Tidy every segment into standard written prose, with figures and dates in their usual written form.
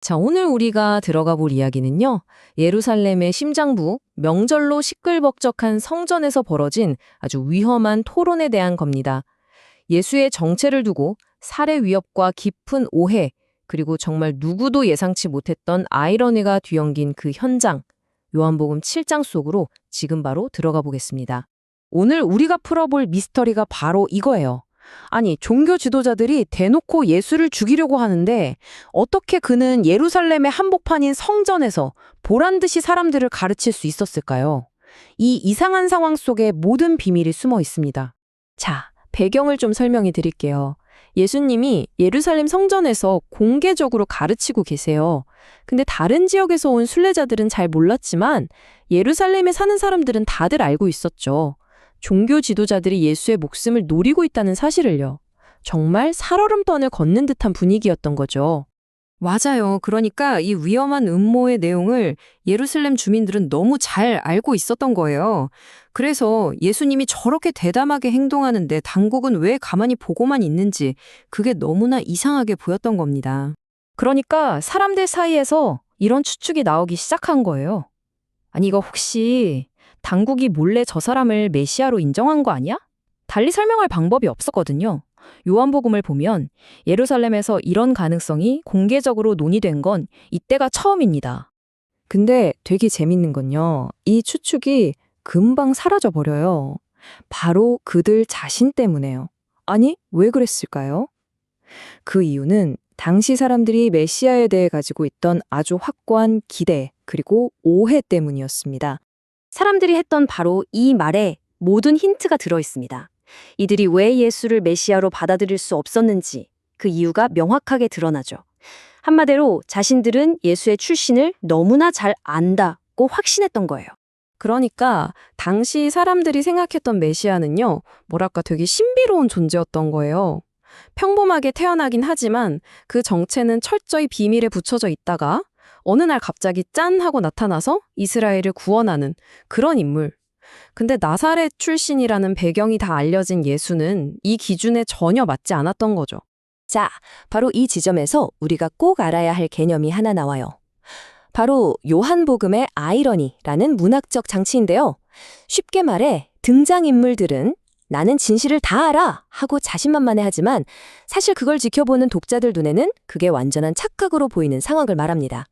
자, 오늘 우리가 들어가 볼 이야기는요, 예루살렘의 심장부, 명절로 시끌벅적한 성전에서 벌어진 아주 위험한 토론에 대한 겁니다. 예수의 정체를 두고 살해 위협과 깊은 오해, 그리고 정말 누구도 예상치 못했던 아이러니가 뒤엉긴 그 현장, 요한복음 7장 속으로 지금 바로 들어가 보겠습니다. 오늘 우리가 풀어볼 미스터리가 바로 이거예요. 아니, 종교 지도자들이 대놓고 예수를 죽이려고 하는데 어떻게 그는 예루살렘의 한복판인 성전에서 보란듯이 사람들을 가르칠 수 있었을까요? 이 이상한 상황 속에 모든 비밀이 숨어 있습니다. 자, 배경을 좀 설명해 드릴게요. 예수님이 예루살렘 성전에서 공개적으로 가르치고 계세요. 근데 다른 지역에서 온 순례자들은 잘 몰랐지만 예루살렘에 사는 사람들은 다들 알고 있었죠. 종교 지도자들이 예수의 목숨을 노리고 있다는 사실을요. 정말 살얼음판을 걷는 듯한 분위기였던 거죠. 맞아요. 그러니까 이 위험한 음모의 내용을 예루살렘 주민들은 너무 잘 알고 있었던 거예요. 그래서 예수님이 저렇게 대담하게 행동하는데 당국은 왜 가만히 보고만 있는지 그게 너무나 이상하게 보였던 겁니다. 그러니까 사람들 사이에서 이런 추측이 나오기 시작한 거예요. 아니, 이거 혹시 당국이 몰래 저 사람을 메시아로 인정한 거 아니야? 달리 설명할 방법이 없었거든요. 요한복음을 보면 예루살렘에서 이런 가능성이 공개적으로 논의된 건 이때가 처음입니다. 근데 되게 재밌는 건요. 이 추측이 금방 사라져버려요. 바로 그들 자신 때문에요. 아니, 왜 그랬을까요? 그 이유는 당시 사람들이 메시아에 대해 가지고 있던 아주 확고한 기대, 그리고 오해 때문이었습니다. 사람들이 했던 바로 이 말에 모든 힌트가 들어 있습니다. 이들이 왜 예수를 메시아로 받아들일 수 없었는지 그 이유가 명확하게 드러나죠. 한마디로 자신들은 예수의 출신을 너무나 잘 안다고 확신했던 거예요. 그러니까 당시 사람들이 생각했던 메시아는요, 뭐랄까 되게 신비로운 존재였던 거예요. 평범하게 태어나긴 하지만 그 정체는 철저히 비밀에 붙여져 있다가 어느 날 갑자기 짠 하고 나타나서 이스라엘을 구원하는 그런 인물. 근데 나사렛 출신이라는 배경이 다 알려진 예수는 이 기준에 전혀 맞지 않았던 거죠. 자, 바로 이 지점에서 우리가 꼭 알아야 할 개념이 하나 나와요. 바로 요한복음의 아이러니라는 문학적 장치인데요. 쉽게 말해 등장인물들은 나는 진실을 다 알아 하고 자신만만해하지만 사실 그걸 지켜보는 독자들 눈에는 그게 완전한 착각으로 보이는 상황을 말합니다.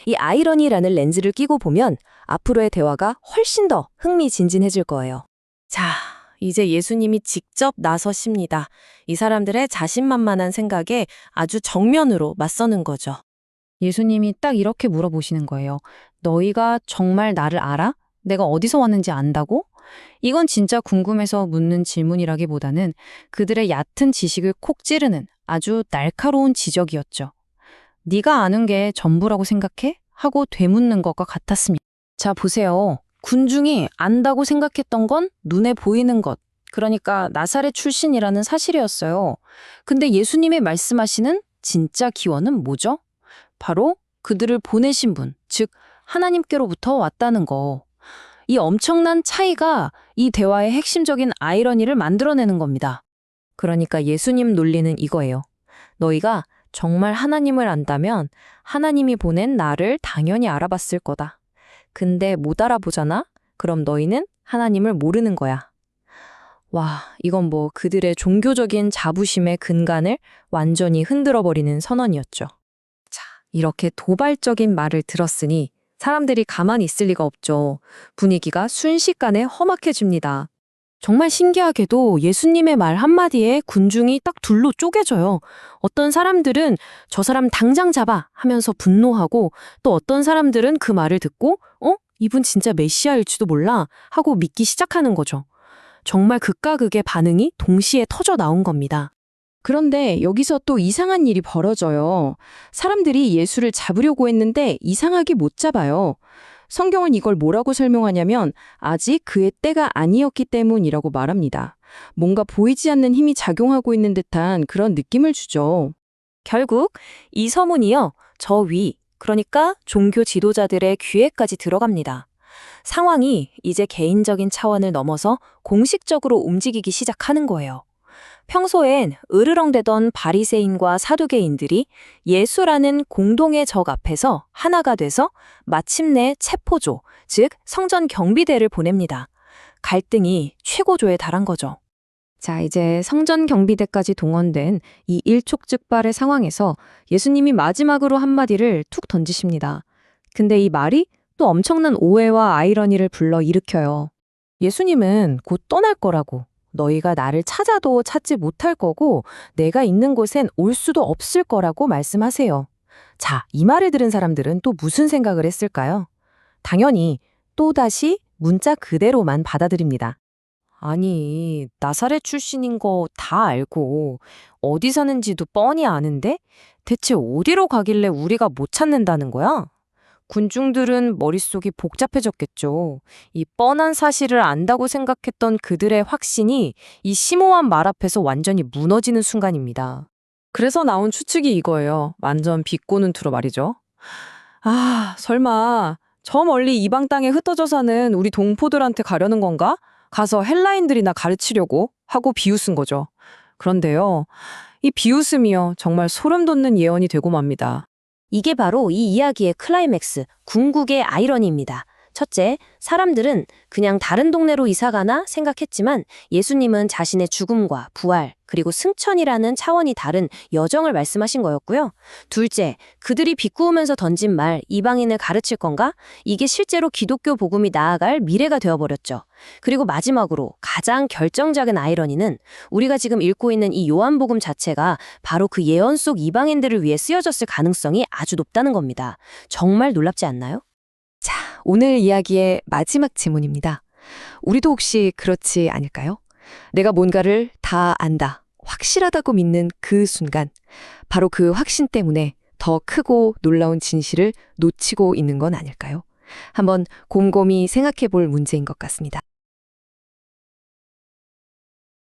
이 아이러니라는 렌즈를 끼고 보면 앞으로의 대화가 훨씬 더 흥미진진해질 거예요. 자, 이제 예수님이 직접 나서십니다. 이 사람들의 자신만만한 생각에 아주 정면으로 맞서는 거죠. 예수님이 딱 이렇게 물어보시는 거예요. 너희가 정말 나를 알아? 내가 어디서 왔는지 안다고? 이건 진짜 궁금해서 묻는 질문이라기보다는 그들의 얕은 지식을 콕 찌르는 아주 날카로운 지적이었죠. 네가 아는 게 전부라고 생각해? 하고 되묻는 것과 같았습니다. 자, 보세요. 군중이 안다고 생각했던 건 눈에 보이는 것, 그러니까 나사렛 출신이라는 사실이었어요. 근데 예수님이 말씀하시는 진짜 기원은 뭐죠? 바로 그들을 보내신 분, 즉 하나님께로부터 왔다는 거. 이 엄청난 차이가 이 대화의 핵심적인 아이러니를 만들어내는 겁니다. 그러니까 예수님 논리는 이거예요. 너희가 정말 하나님을 안다면 하나님이 보낸 나를 당연히 알아봤을 거다. 근데 못 알아보잖아? 그럼 너희는 하나님을 모르는 거야. 와, 이건 뭐 그들의 종교적인 자부심의 근간을 완전히 흔들어버리는 선언이었죠. 자, 이렇게 도발적인 말을 들었으니 사람들이 가만히 있을 리가 없죠. 분위기가 순식간에 험악해집니다. 정말 신기하게도 예수님의 말 한마디에 군중이 딱 둘로 쪼개져요. 어떤 사람들은 저 사람 당장 잡아 하면서 분노하고 또 어떤 사람들은 그 말을 듣고 이분 진짜 메시아일지도 몰라 하고 믿기 시작하는 거죠. 정말 극과 극의 반응이 동시에 터져 나온 겁니다. 그런데 여기서 또 이상한 일이 벌어져요. 사람들이 예수를 잡으려고 했는데 이상하게 못 잡아요. 성경은 이걸 뭐라고 설명하냐면 아직 그의 때가 아니었기 때문이라고 말합니다. 뭔가 보이지 않는 힘이 작용하고 있는 듯한 그런 느낌을 주죠. 결국 이 서문이요, 저 위, 그러니까 종교 지도자들의 귀에까지 들어갑니다. 상황이 이제 개인적인 차원을 넘어서 공식적으로 움직이기 시작하는 거예요. 평소엔 으르렁대던 바리새인과 사두개인들이 예수라는 공동의 적 앞에서 하나가 돼서 마침내 체포조, 즉 성전 경비대를 보냅니다. 갈등이 최고조에 달한 거죠. 자, 이제 성전 경비대까지 동원된 이 일촉즉발의 상황에서 예수님이 마지막으로 한마디를 툭 던지십니다. 근데 이 말이 또 엄청난 오해와 아이러니를 불러일으켜요. 예수님은 곧 떠날 거라고, 너희가 나를 찾아도 찾지 못할 거고 내가 있는 곳엔 올 수도 없을 거라고 말씀하세요. 자, 이 말을 들은 사람들은 또 무슨 생각을 했을까요? 당연히 또다시 문자 그대로만 받아들입니다. 아니, 나사렛 출신인 거 다 알고 어디 사는지도 뻔히 아는데 대체 어디로 가길래 우리가 못 찾는다는 거야? 군중들은 머릿속이 복잡해졌겠죠. 이 뻔한 사실을 안다고 생각했던 그들의 확신이 이 심오한 말 앞에서 완전히 무너지는 순간입니다. 그래서 나온 추측이 이거예요. 완전 비꼬는 투로 말이죠. 아, 설마 저 멀리 이방 땅에 흩어져 사는 우리 동포들한테 가려는 건가? 가서 헬라인들이나 가르치려고 하고 비웃은 거죠. 그런데요, 이 비웃음이요, 정말 소름 돋는 예언이 되고 맙니다. 이게 바로 이 이야기의 클라이맥스, 궁극의 아이러니입니다. 첫째, 사람들은 그냥 다른 동네로 이사가나 생각했지만 예수님은 자신의 죽음과 부활, 그리고 승천이라는 차원이 다른 여정을 말씀하신 거였고요. 둘째, 그들이 비꼬으면서 던진 말, 이방인을 가르칠 건가? 이게 실제로 기독교 복음이 나아갈 미래가 되어버렸죠. 그리고 마지막으로 가장 결정적인 아이러니는 우리가 지금 읽고 있는 이 요한복음 자체가 바로 그 예언 속 이방인들을 위해 쓰여졌을 가능성이 아주 높다는 겁니다. 정말 놀랍지 않나요? 자, 오늘 이야기의 마지막 질문입니다. 우리도 혹시 그렇지 않을까요? 내가 뭔가를 다 안다, 확실하다고 믿는 그 순간, 바로 그 확신 때문에 더 크고 놀라운 진실을 놓치고 있는 건 아닐까요? 한번 곰곰이 생각해 볼 문제인 것 같습니다.